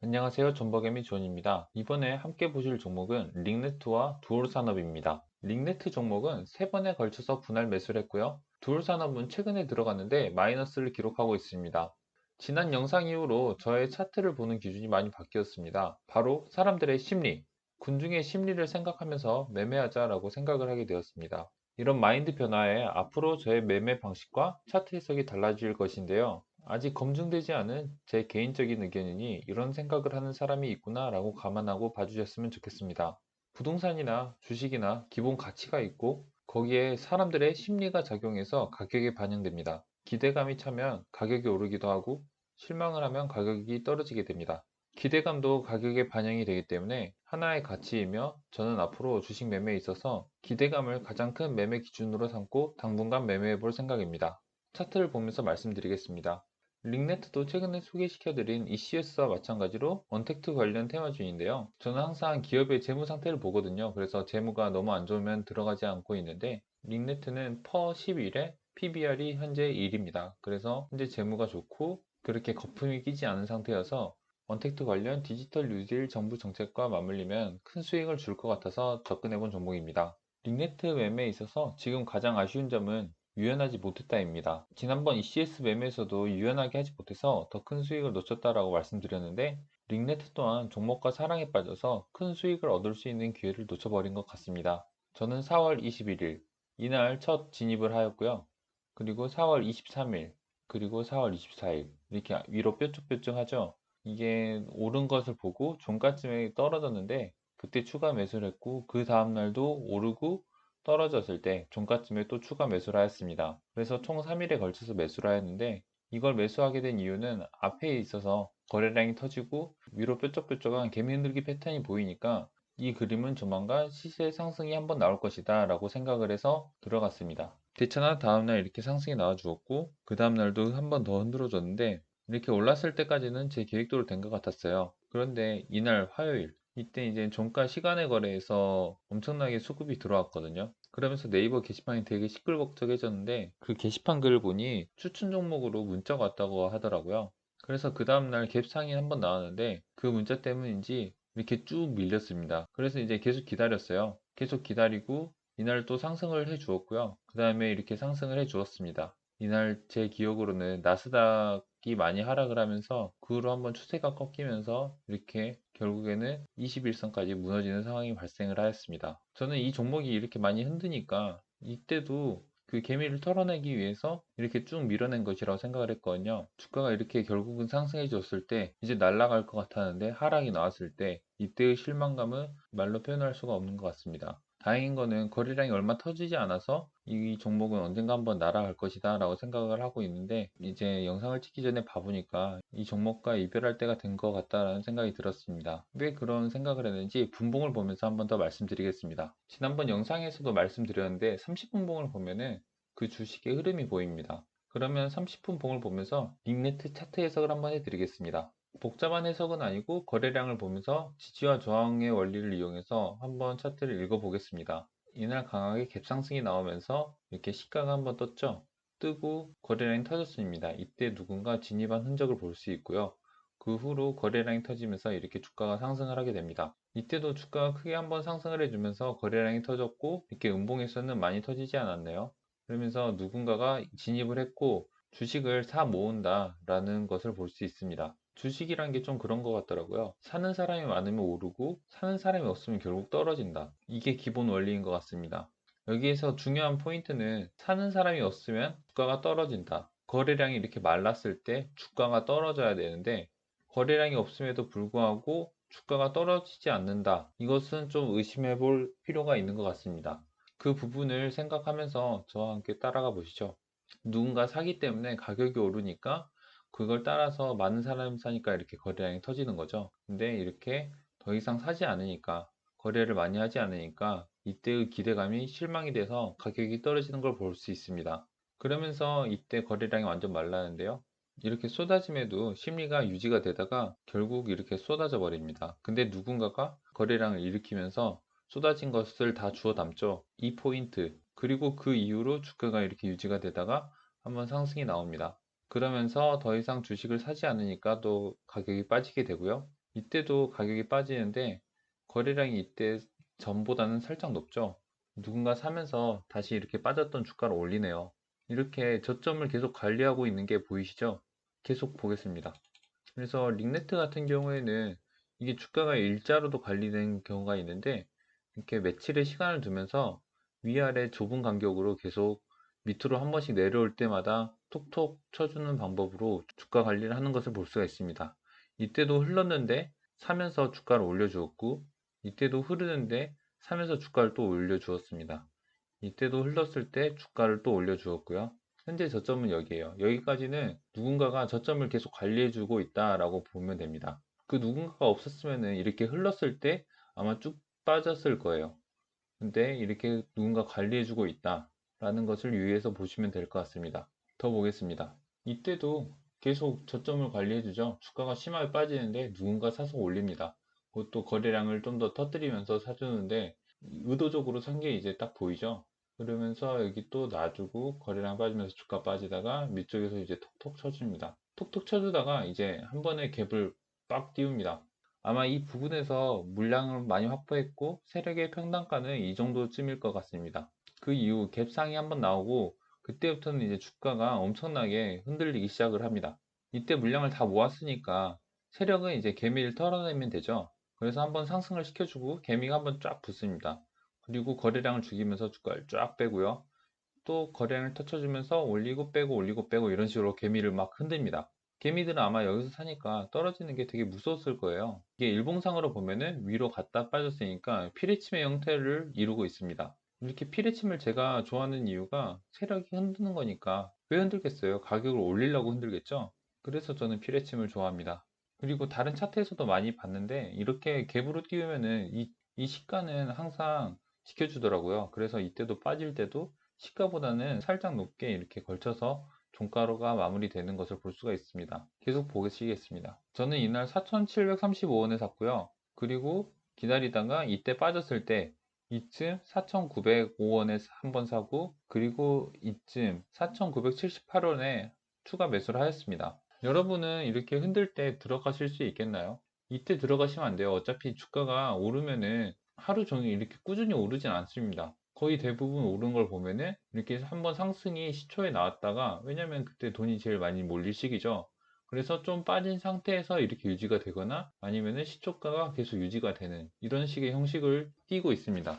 안녕하세요. 존버개미 존입니다. 이번에 함께 보실 종목은 링네트와 두올산업입니다. 링네트 종목은 3번에 걸쳐서 분할 매수를 했고요. 두올산업은 최근에 들어갔는데 마이너스를 기록하고 있습니다. 지난 영상 이후로 저의 차트를 보는 기준이 많이 바뀌었습니다. 바로 사람들의 심리, 군중의 심리를 생각하면서 매매하자라고 생각을 하게 되었습니다. 이런 마인드 변화에 앞으로 저의 매매 방식과 차트 해석이 달라질 것인데요. 아직 검증되지 않은 제 개인적인 의견이니 이런 생각을 하는 사람이 있구나 라고 감안하고 봐주셨으면 좋겠습니다. 부동산이나 주식이나 기본 가치가 있고 거기에 사람들의 심리가 작용해서 가격에 반영됩니다. 기대감이 차면 가격이 오르기도 하고 실망을 하면 가격이 떨어지게 됩니다. 기대감도 가격에 반영이 되기 때문에 하나의 가치이며 저는 앞으로 주식 매매에 있어서 기대감을 가장 큰 매매 기준으로 삼고 당분간 매매해 볼 생각입니다. 차트를 보면서 말씀드리겠습니다. 링네트도 최근에 소개시켜드린 ECS와 마찬가지로 언택트 관련 테마주인데요. 저는 항상 기업의 재무 상태를 보거든요. 그래서 재무가 너무 안 좋으면 들어가지 않고 있는데 링네트는 퍼 10일에 PBR이 현재 1입니다. 그래서 현재 재무가 좋고 그렇게 거품이 끼지 않은 상태여서 언택트 관련 디지털 뉴딜 정부 정책과 맞물리면 큰 수익을 줄 것 같아서 접근해본 종목입니다. 링네트 매매에 있어서 지금 가장 아쉬운 점은 유연하지 못했다입니다. 지난번 ECS 매매에서도 유연하게 하지 못해서 더 큰 수익을 놓쳤다라고 말씀드렸는데 링네트 또한 종목과 사랑에 빠져서 큰 수익을 얻을 수 있는 기회를 놓쳐버린 것 같습니다. 저는 4월 21일 이날 첫 진입을 하였고요. 그리고 4월 23일 그리고 4월 24일 이렇게 위로 뾰족뾰족 하죠. 이게 오른 것을 보고 종가쯤에 떨어졌는데 그때 추가 매수를 했고 그 다음날도 오르고 떨어졌을 때 종가쯤에 또 추가 매수를 하였습니다. 그래서 총 3일에 걸쳐서 매수를 하였는데 이걸 매수하게 된 이유는 앞에 있어서 거래량이 터지고 위로 뾰족뾰족한 개미 흔들기 패턴이 보이니까 이 그림은 조만간 시세 상승이 한번 나올 것이다 라고 생각을 해서 들어갔습니다. 대차나 다음날 이렇게 상승이 나와 주었고 그 다음날도 한 번 더 흔들어 줬는데 이렇게 올랐을 때까지는 제 계획대로 된 것 같았어요. 그런데 이날 화요일 이때 이제 종가 시간의 거래에서 엄청나게 수급이 들어왔거든요. 그러면서 네이버 게시판이 되게 시끌벅적해졌는데 그 게시판 글을 보니 추천 종목으로 문자가 왔다고 하더라고요. 그래서 그 다음날 갭상이 한 번 나왔는데 그 문자 때문인지 이렇게 쭉 밀렸습니다. 그래서 이제 계속 기다렸어요. 계속 기다리고 이날 또 상승을 해 주었고요. 그 다음에 이렇게 상승을 해 주었습니다. 이날 제 기억으로는 나스닥이 많이 하락을 하면서 그 후로 한번 추세가 꺾이면서 이렇게 결국에는 21선까지 무너지는 상황이 발생을 하였습니다. 저는 이 종목이 이렇게 많이 흔드니까 이때도 그 개미를 털어내기 위해서 이렇게 쭉 밀어낸 것이라고 생각을 했거든요. 주가가 이렇게 결국은 상승해 줬을 때 이제 날아갈 것 같았는데 하락이 나왔을 때 이때의 실망감은 말로 표현할 수가 없는 것 같습니다. 다행인 거는 거래량이 얼마 터지지 않아서 이 종목은 언젠가 한번 날아갈 것이다 라고 생각을 하고 있는데 이제 영상을 찍기 전에 봐보니까 이 종목과 이별할 때가 된 것 같다라는 생각이 들었습니다. 왜 그런 생각을 했는지 분봉을 보면서 한번 더 말씀드리겠습니다. 지난번 영상에서도 말씀드렸는데 30분 봉을 보면은 그 주식의 흐름이 보입니다. 그러면 30분 봉을 보면서 빅네트 차트 해석을 한번 해드리겠습니다. 복잡한 해석은 아니고 거래량을 보면서 지지와 저항의 원리를 이용해서 한번 차트를 읽어보겠습니다. 이날 강하게 갭상승이 나오면서 이렇게 시가가 한번 떴죠. 뜨고 거래량이 터졌습니다. 이때 누군가 진입한 흔적을 볼 수 있고요. 그 후로 거래량이 터지면서 이렇게 주가가 상승을 하게 됩니다. 이때도 주가가 크게 한번 상승을 해주면서 거래량이 터졌고 이렇게 음봉에서는 많이 터지지 않았네요. 그러면서 누군가가 진입을 했고 주식을 사 모은다 라는 것을 볼 수 있습니다. 주식이란 게 좀 그런 것 같더라고요. 사는 사람이 많으면 오르고 사는 사람이 없으면 결국 떨어진다. 이게 기본 원리인 것 같습니다. 여기에서 중요한 포인트는 사는 사람이 없으면 주가가 떨어진다. 거래량이 이렇게 말랐을 때 주가가 떨어져야 되는데 거래량이 없음에도 불구하고 주가가 떨어지지 않는다. 이것은 좀 의심해 볼 필요가 있는 것 같습니다. 그 부분을 생각하면서 저와 함께 따라가 보시죠. 누군가 사기 때문에 가격이 오르니까 그걸 따라서 많은 사람이 사니까 이렇게 거래량이 터지는 거죠. 근데 이렇게 더 이상 사지 않으니까 거래를 많이 하지 않으니까 이때의 기대감이 실망이 돼서 가격이 떨어지는 걸 볼 수 있습니다. 그러면서 이때 거래량이 완전 말라는데요. 이렇게 쏟아짐에도 심리가 유지가 되다가 결국 이렇게 쏟아져 버립니다. 근데 누군가가 거래량을 일으키면서 쏟아진 것을 다 주워 담죠. 이 포인트. 그리고 그 이후로 주가가 이렇게 유지가 되다가 한번 상승이 나옵니다. 그러면서 더 이상 주식을 사지 않으니까 또 가격이 빠지게 되고요. 이때도 가격이 빠지는데 거래량이 이때 전보다는 살짝 높죠. 누군가 사면서 다시 이렇게 빠졌던 주가를 올리네요. 이렇게 저점을 계속 관리하고 있는 게 보이시죠? 계속 보겠습니다. 그래서 링네트 같은 경우에는 이게 주가가 일자로도 관리된 경우가 있는데 이렇게 며칠의 시간을 두면서 위아래 좁은 간격으로 계속 밑으로 한 번씩 내려올 때마다 톡톡 쳐주는 방법으로 주가 관리를 하는 것을 볼 수가 있습니다. 이때도 흘렀는데 사면서 주가를 올려주었고 이때도 흐르는데 사면서 주가를 또 올려주었습니다. 이때도 흘렀을 때 주가를 또 올려주었고요. 현재 저점은 여기에요. 여기까지는 누군가가 저점을 계속 관리해주고 있다라고 보면 됩니다. 그 누군가가 없었으면 이렇게 흘렀을 때 아마 쭉 빠졌을 거예요. 근데 이렇게 누군가 관리해주고 있다라는 것을 유의해서 보시면 될 것 같습니다. 더 보겠습니다. 이때도 계속 저점을 관리해주죠. 주가가 심하게 빠지는데 누군가 사서 올립니다. 그것도 거래량을 좀 더 터뜨리면서 사주는데 의도적으로 산 게 이제 딱 보이죠. 그러면서 여기 또 놔주고 거래량 빠지면서 주가 빠지다가 밑쪽에서 이제 톡톡 쳐줍니다. 톡톡 쳐주다가 이제 한 번에 갭을 빡 띄웁니다. 아마 이 부분에서 물량을 많이 확보했고 세력의 평단가는 이 정도쯤일 것 같습니다. 그 이후 갭상이 한번 나오고 그때부터는 이제 주가가 엄청나게 흔들리기 시작을 합니다. 이때 물량을 다 모았으니까 세력은 이제 개미를 털어내면 되죠. 그래서 한번 상승을 시켜주고 개미가 한번 쫙 붙습니다. 그리고 거래량을 죽이면서 주가를 쫙 빼고요. 또 거래량을 터쳐주면서 올리고 빼고 이런 식으로 개미를 막 흔듭니다. 개미들은 아마 여기서 사니까 떨어지는 게 되게 무서웠을 거예요. 이게 일봉상으로 보면은 위로 갔다 빠졌으니까 피레침의 형태를 이루고 있습니다. 이렇게 피레침을 제가 좋아하는 이유가 세력이 흔드는 거니까 왜 흔들겠어요? 가격을 올리려고 흔들겠죠? 그래서 저는 피레침을 좋아합니다. 그리고 다른 차트에서도 많이 봤는데 이렇게 갭으로 띄우면은 이 시가는 항상 지켜주더라고요. 그래서 이때도 빠질 때도 시가보다는 살짝 높게 이렇게 걸쳐서 종가로가 마무리되는 것을 볼 수가 있습니다. 계속 보시겠습니다. 저는 이날 4,735원에 샀고요. 그리고 기다리다가 이때 빠졌을 때 이쯤 4,905원에 한번 사고 그리고 이쯤 4,978원에 추가 매수를 하였습니다. 여러분은 이렇게 흔들 때 들어가실 수 있겠나요? 이때 들어가시면 안 돼요. 어차피 주가가 오르면은 하루 종일 이렇게 꾸준히 오르진 않습니다. 거의 대부분 오른 걸 보면은 이렇게 한번 상승이 시초에 나왔다가 왜냐면 그때 돈이 제일 많이 몰릴 시기죠. 그래서 좀 빠진 상태에서 이렇게 유지가 되거나 아니면은 시초가가 계속 유지가 되는 이런 식의 형식을 띠고 있습니다.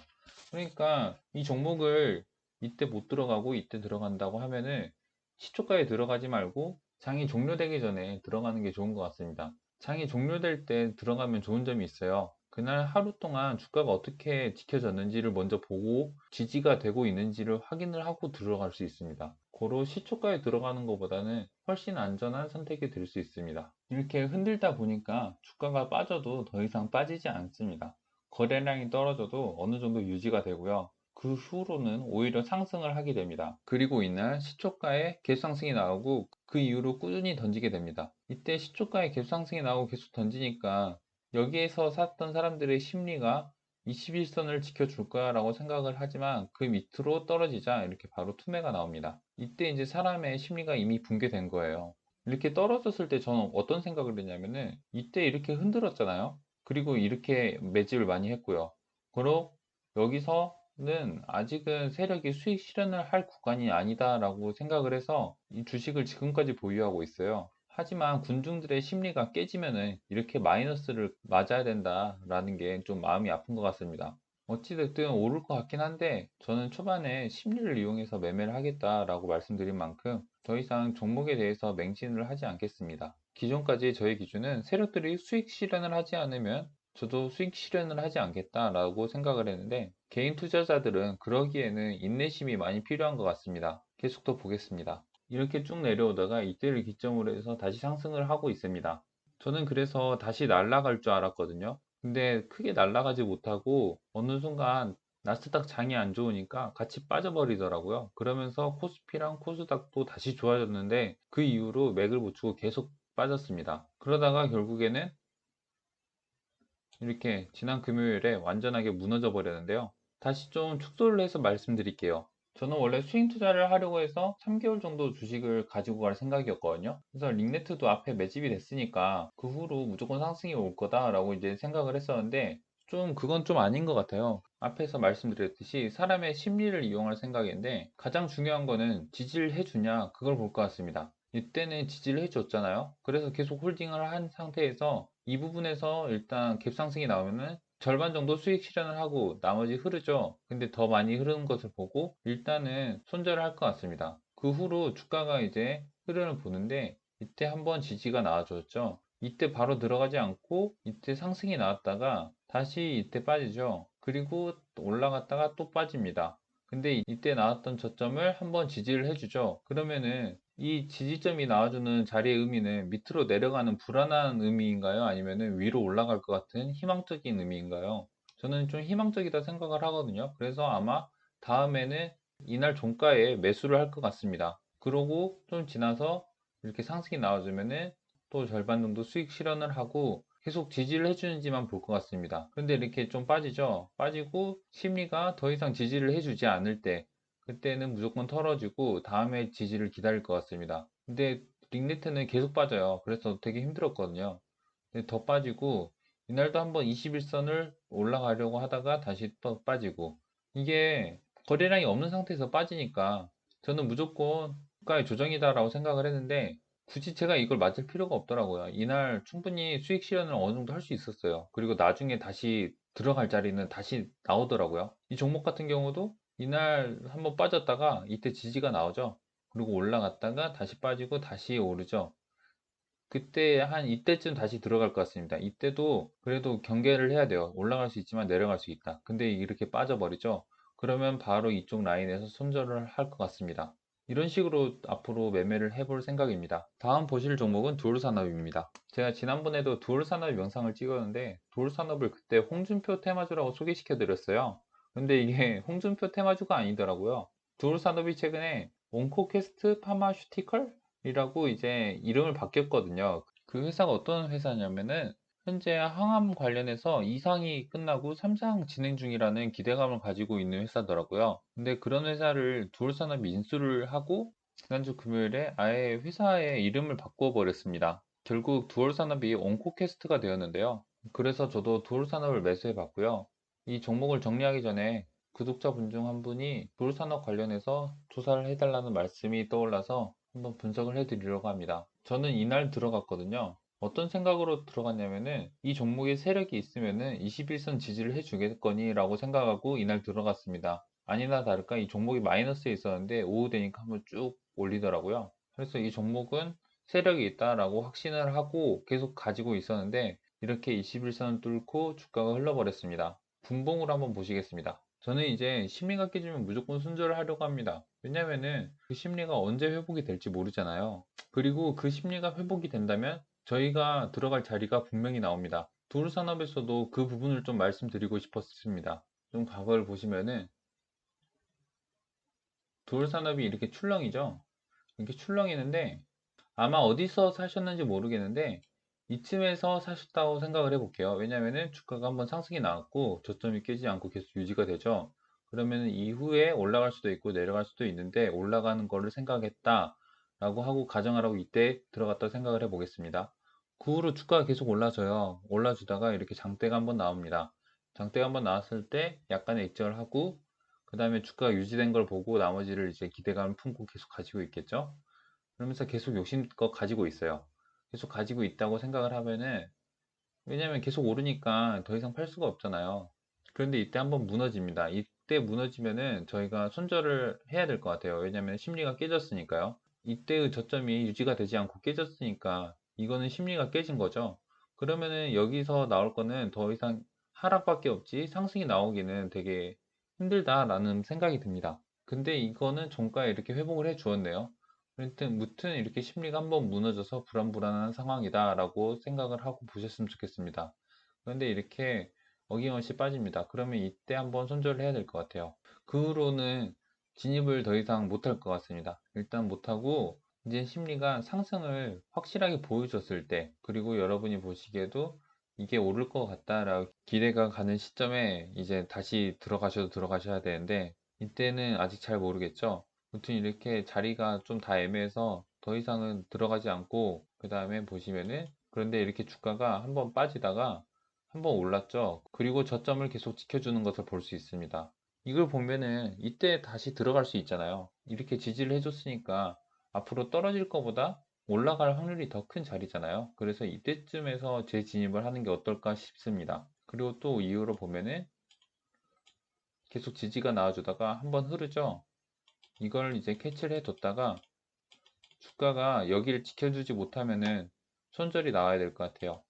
그러니까 이 종목을 이때 못 들어가고 이때 들어간다고 하면은 시초가에 들어가지 말고 장이 종료되기 전에 들어가는 게 좋은 것 같습니다. 장이 종료될 때 들어가면 좋은 점이 있어요. 그날 하루 동안 주가가 어떻게 지켜졌는지를 먼저 보고 지지가 되고 있는지를 확인을 하고 들어갈 수 있습니다. 고로 시초가에 들어가는 것보다는 훨씬 안전한 선택이 될 수 있습니다. 이렇게 흔들다 보니까 주가가 빠져도 더 이상 빠지지 않습니다. 거래량이 떨어져도 어느 정도 유지가 되고요. 그 후로는 오히려 상승을 하게 됩니다. 그리고 이날 시초가에 갭상승이 나오고 그 이후로 꾸준히 던지게 됩니다. 이때 시초가에 갭상승이 나오고 계속 던지니까 여기에서 샀던 사람들의 심리가 21선을 지켜줄 거야 라고 생각을 하지만 그 밑으로 떨어지자 이렇게 바로 투매가 나옵니다. 이때 이제 사람의 심리가 이미 붕괴된 거예요. 이렇게 떨어졌을 때 저는 어떤 생각을 했냐면은 이때 이렇게 흔들었잖아요. 그리고 이렇게 매집을 많이 했고요. 그리고 여기서는 아직은 세력이 수익 실현을 할 구간이 아니다라고 생각을 해서 이 주식을 지금까지 보유하고 있어요. 하지만 군중들의 심리가 깨지면은 이렇게 마이너스를 맞아야 된다라는 게 좀 마음이 아픈 것 같습니다. 어찌됐든 오를 것 같긴 한데 저는 초반에 심리를 이용해서 매매를 하겠다라고 말씀드린 만큼 더 이상 종목에 대해서 맹신을 하지 않겠습니다. 기존까지 저의 기준은 세력들이 수익 실현을 하지 않으면 저도 수익 실현을 하지 않겠다라고 생각을 했는데 개인 투자자들은 그러기에는 인내심이 많이 필요한 것 같습니다. 계속 더 보겠습니다. 이렇게 쭉 내려오다가 이때를 기점으로 해서 다시 상승을 하고 있습니다. 저는 그래서 다시 날아갈 줄 알았거든요. 근데 크게 날아가지 못하고 어느 순간 나스닥 장이 안 좋으니까 같이 빠져버리더라고요. 그러면서 코스피랑 코스닥도 다시 좋아졌는데 그 이후로 맥을 못 추고 계속 빠졌습니다. 그러다가 결국에는 이렇게 지난 금요일에 완전하게 무너져 버렸는데요. 다시 좀 축소를 해서 말씀드릴게요. 저는 원래 스윙 투자를 하려고 해서 3개월 정도 주식을 가지고 갈 생각이었거든요. 그래서 링네트도 앞에 매집이 됐으니까 그 후로 무조건 상승이 올 거다라고 이제 생각을 했었는데 좀 그건 좀 아닌 것 같아요. 앞에서 말씀드렸듯이 사람의 심리를 이용할 생각인데 가장 중요한 거는 지지를 해주냐 그걸 볼 것 같습니다. 이때는 지지를 해줬잖아요. 그래서 계속 홀딩을 한 상태에서 이 부분에서 일단 갭상승이 나오면은 절반 정도 수익 실현을 하고 나머지 흐르죠. 근데 더 많이 흐르는 것을 보고 일단은 손절을 할 것 같습니다. 그 후로 주가가 이제 흐름을 보는데 이때 한번 지지가 나와줬죠. 이때 바로 들어가지 않고 이때 상승이 나왔다가 다시 이때 빠지죠. 그리고 올라갔다가 또 빠집니다. 근데 이때 나왔던 저점을 한번 지지를 해주죠. 그러면은 이 지지점이 나와주는 자리의 의미는 밑으로 내려가는 불안한 의미인가요? 아니면은 위로 올라갈 것 같은 희망적인 의미인가요? 저는 좀 희망적이다 생각을 하거든요. 그래서 아마 다음에는 이날 종가에 매수를 할 것 같습니다. 그러고 좀 지나서 이렇게 상승이 나와주면은 또 절반 정도 수익 실현을 하고 계속 지지를 해주는지만 볼 것 같습니다. 근데 이렇게 좀 빠지죠. 빠지고 심리가 더 이상 지지를 해주지 않을 때 그때는 무조건 털어지고 다음에 지지를 기다릴 것 같습니다. 근데 링네트는 계속 빠져요. 그래서 되게 힘들었거든요. 근데 더 빠지고 이날도 한번 21선을 올라가려고 하다가 다시 또 빠지고 이게 거래량이 없는 상태에서 빠지니까 저는 무조건 주가의 조정이다라고 생각을 했는데 굳이 제가 이걸 맞을 필요가 없더라고요. 이날 충분히 수익 실현을 어느 정도 할 수 있었어요. 그리고 나중에 다시 들어갈 자리는 다시 나오더라고요. 이 종목 같은 경우도 이날 한번 빠졌다가 이때 지지가 나오죠. 그리고 올라갔다가 다시 빠지고 다시 오르죠. 그때 한 이때쯤 다시 들어갈 것 같습니다. 이때도 그래도 경계를 해야 돼요. 올라갈 수 있지만 내려갈 수 있다. 근데 이렇게 빠져버리죠. 그러면 바로 이쪽 라인에서 손절을 할 것 같습니다. 이런 식으로 앞으로 매매를 해볼 생각입니다. 다음 보실 종목은 두올산업입니다. 제가 지난번에도 두올산업 영상을 찍었는데 두올산업을 그때 홍준표 테마주라고 소개시켜 드렸어요. 근데 이게 홍준표 테마주가 아니더라고요. 두올산업이 최근에 온코퀘스트 파마슈티컬 이라고 이제 이름을 바뀌었거든요. 그 회사가 어떤 회사냐면은 현재 항암 관련해서 2상이 끝나고 3상 진행 중이라는 기대감을 가지고 있는 회사더라고요. 근데 그런 회사를 두올산업이 인수를 하고 지난주 금요일에 아예 회사의 이름을 바꿔 버렸습니다. 결국 두올산업이 온코캐스트가 되었는데요. 그래서 저도 두올산업을 매수해 봤고요. 이 종목을 정리하기 전에 구독자분 중 한 분이 두올산업 관련해서 조사를 해달라는 말씀이 떠올라서 한번 분석을 해드리려고 합니다. 저는 이날 들어갔거든요. 어떤 생각으로 들어갔냐면은 이 종목에 세력이 있으면은 21선 지지를 해주겠거니 라고 생각하고 이날 들어갔습니다. 아니나 다를까 이 종목이 마이너스에 있었는데 오후 되니까 한번 쭉 올리더라고요. 그래서 이 종목은 세력이 있다라고 확신을 하고 계속 가지고 있었는데 이렇게 21선을 뚫고 주가가 흘러버렸습니다. 분봉으로 한번 보시겠습니다. 저는 이제 심리가 깨지면 무조건 손절을 하려고 합니다. 왜냐면은 그 심리가 언제 회복이 될지 모르잖아요. 그리고 그 심리가 회복이 된다면 저희가 들어갈 자리가 분명히 나옵니다. 두루산업에서도 그 부분을 좀 말씀드리고 싶었습니다. 좀 과거를 보시면은 두루산업이 이렇게 출렁이죠. 이렇게 출렁이는데 아마 어디서 사셨는지 모르겠는데 이쯤에서 사셨다고 생각을 해볼게요. 왜냐면은 주가가 한번 상승이 나왔고 저점이 깨지지 않고 계속 유지가 되죠. 그러면 이후에 올라갈 수도 있고 내려갈 수도 있는데 올라가는 거를 생각했다 라고 하고 가정을 하고 이때 들어갔다 생각을 해보겠습니다. 그 후로 주가가 계속 올라져요. 올라주다가 이렇게 장대가 한번 나옵니다. 장대가 한번 나왔을 때 약간의 익절을 하고 그 다음에 주가가 유지된 걸 보고 나머지를 이제 기대감을 품고 계속 가지고 있겠죠. 그러면서 계속 욕심껏 가지고 있어요. 계속 가지고 있다고 생각을 하면은 왜냐면 계속 오르니까 더 이상 팔 수가 없잖아요. 그런데 이때 한번 무너집니다. 이때 무너지면은 저희가 손절을 해야 될 것 같아요. 왜냐면 심리가 깨졌으니까요. 이때의 저점이 유지가 되지 않고 깨졌으니까 이거는 심리가 깨진 거죠. 그러면은 여기서 나올 거는 더 이상 하락밖에 없지 상승이 나오기는 되게 힘들다라는 생각이 듭니다. 근데 이거는 종가에 이렇게 회복을 해 주었네요. 무튼 이렇게 심리가 한번 무너져서 불안불안한 상황이다라고 생각을 하고 보셨으면 좋겠습니다. 그런데 이렇게 어김없이 빠집니다. 그러면 이때 한번 손절을 해야 될 것 같아요. 그 후로는 진입을 더 이상 못할 것 같습니다. 일단 못하고 이제 심리가 상승을 확실하게 보여줬을 때 그리고 여러분이 보시기에도 이게 오를 것 같다라고 기대가 가는 시점에 이제 다시 들어가셔도 들어가셔야 되는데 이때는 아직 잘 모르겠죠. 무튼 이렇게 자리가 좀 다 애매해서 더 이상은 들어가지 않고, 그 다음에 보시면은, 그런데 이렇게 주가가 한번 빠지다가 한번 올랐죠. 그리고 저점을 계속 지켜주는 것을 볼 수 있습니다. 이걸 보면은 이때 다시 들어갈 수 있잖아요. 이렇게 지지를 해줬으니까 앞으로 떨어질 것보다 올라갈 확률이 더 큰 자리잖아요. 그래서 이때쯤에서 재진입을 하는 게 어떨까 싶습니다. 그리고 또 이후로 보면은 계속 지지가 나와주다가 한번 흐르죠. 이걸 이제 캐치를 해뒀다가 주가가 여기를 지켜주지 못하면은 손절이 나와야 될 것 같아요.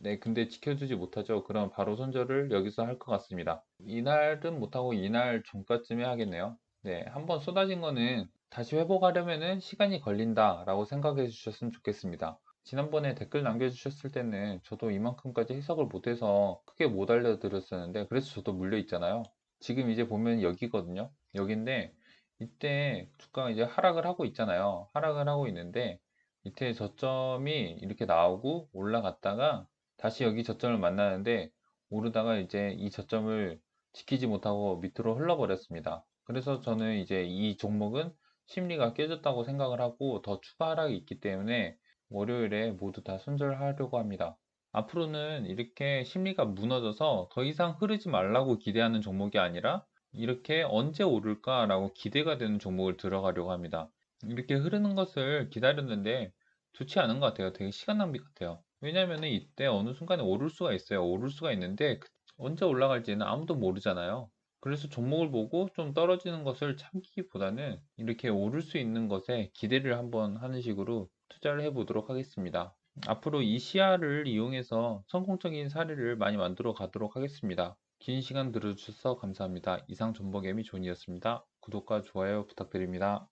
네, 근데 지켜주지 못하죠. 그럼 바로 손절을 여기서 할 것 같습니다. 이날은 못하고 이날 종가쯤에 하겠네요. 네, 한번 쏟아진 거는 다시 회복하려면은 시간이 걸린다라고 생각해 주셨으면 좋겠습니다. 지난번에 댓글 남겨주셨을 때는 저도 이만큼까지 해석을 못해서 크게 못 알려드렸었는데, 그래서 저도 물려 있잖아요. 지금 이제 보면 여기거든요. 여기인데 이때 주가가 이제 하락을 하고 있잖아요. 하락을 하고 있는데 밑에 저점이 이렇게 나오고 올라갔다가 다시 여기 저점을 만나는데 오르다가 이제 이 저점을 지키지 못하고 밑으로 흘러버렸습니다. 그래서 저는 이제 이 종목은 심리가 깨졌다고 생각을 하고 더 추가 하락이 있기 때문에 월요일에 모두 다 손절하려고 합니다. 앞으로는 이렇게 심리가 무너져서 더 이상 흐르지 말라고 기대하는 종목이 아니라 이렇게 언제 오를까라고 기대가 되는 종목을 들어가려고 합니다. 이렇게 흐르는 것을 기다렸는데 좋지 않은 것 같아요. 되게 시간 낭비 같아요. 왜냐하면 이때 어느 순간에 오를 수가 있어요. 오를 수가 있는데 언제 올라갈지는 아무도 모르잖아요. 그래서 종목을 보고 좀 떨어지는 것을 참기보다는 이렇게 오를 수 있는 것에 기대를 한번 하는 식으로 투자를 해보도록 하겠습니다. 앞으로 이 시야를 이용해서 성공적인 사례를 많이 만들어 가도록 하겠습니다. 긴 시간 들어주셔서 감사합니다. 이상 존버개미 존이었습니다. 구독과 좋아요 부탁드립니다.